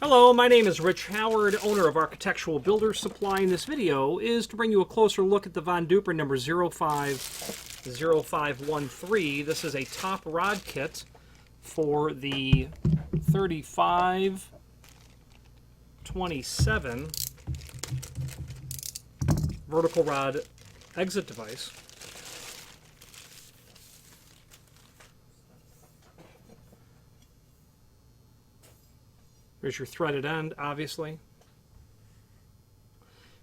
Hello, my name is Rich Howard, owner of Architectural Builder Supply, and this video is to bring you a closer look at the Von Duprin number 050513. This is a top rod kit for the 3527 vertical rod exit device. There's your threaded end, obviously.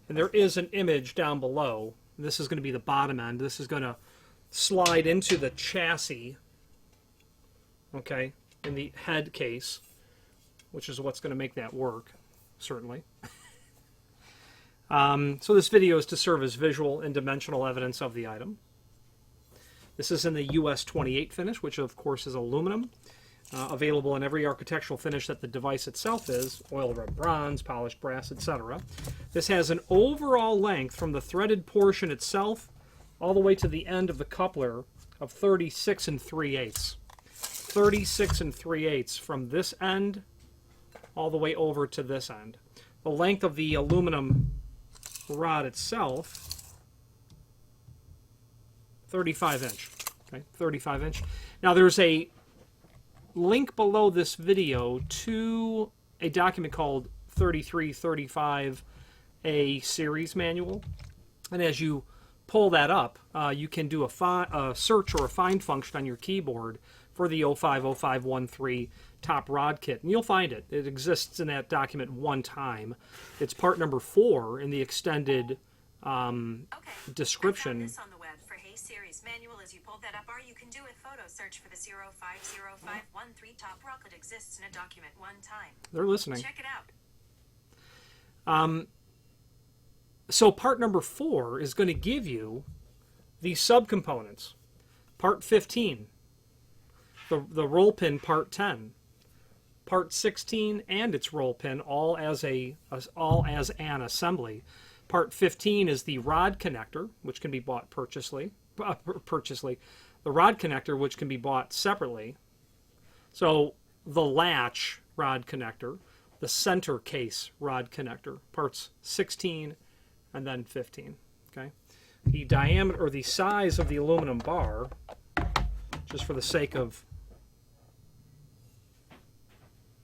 And there is an image down below. This is going to be the bottom end. This is going to slide into the chassis, okay, in the head case, which is what's going to make that work, certainly. So this video is to serve as visual and dimensional evidence of the item. This is in the US28 finish, which of course is aluminum. Available in every architectural finish that the device itself is, oil rubbed bronze, polished brass, etc. This has an overall length from the threaded portion itself all the way to the end of the coupler of 36 3/8. 36 3/8 from this end all the way over to this end. The length of the aluminum rod itself, 35 inch. Okay, 35 inch. Now there's a link below this video to a document called 3335A series manual, and as you pull that up, you can do a search or a find function on your keyboard for the 050513 top rod kit, and you'll find it. It exists in that document one time. It's part number 4 in the extended description. I found this on the web for Hay series manual. As you pull that up, or you can do a photo search for the 050513 top rod. It exists in a document one time. They're listening. Check it out. So part number 4 is going to give you the subcomponents. Part 15, the roll pin part 10, part 16 and its roll pin, all as an assembly. Part 15 is the rod connector, which can be bought purchasely. The rod connector, which can be bought separately. So the latch rod connector, the center case rod connector, parts 16 and then 15. Okay, the diameter or the size of the aluminum bar, just for the sake of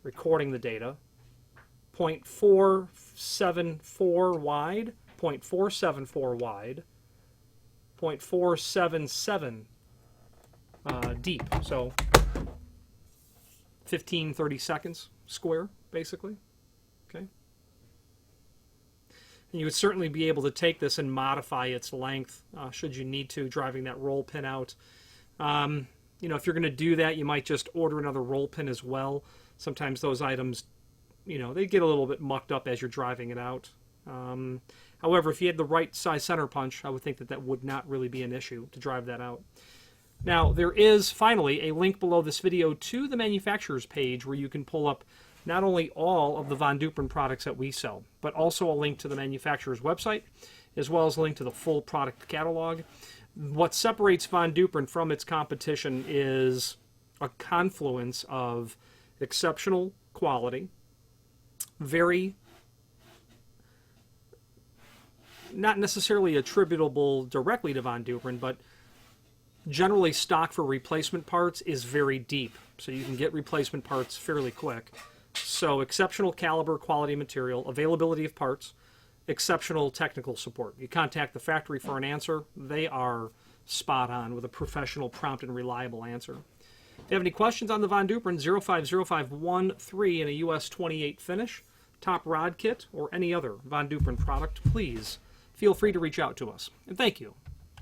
recording the data, 0.474 wide, 0.474 wide, 0.477 deep. So 15-30 seconds square, basically. Okay. And you would certainly be able to take this and modify its length should you need to, driving that roll pin out. You know, if you're going to do that, you might just order another roll pin as well. Sometimes those items, you know, they get a little bit mucked up as you're driving it out. However, if you had the right size center punch, I would think that that would not really be an issue to drive that out. Now, there is finally a link below this video to the manufacturer's page where you can pull up not only all of the Von Duprin products that we sell, but also a link to the manufacturer's website, as well as a link to the full product catalog. What separates Von Duprin from its competition is a confluence of exceptional quality, very not necessarily attributable directly to Von Duprin, but generally stock for replacement parts is very deep, so you can get replacement parts fairly quick. So exceptional caliber, quality material, availability of parts, exceptional technical support. You contact the factory for an answer, they are spot on with a professional, prompt, and reliable answer. If you have any questions on the Von Duprin 050513 in a US28 finish, top rod kit, or any other Von Duprin product, please feel free to reach out to us. And thank you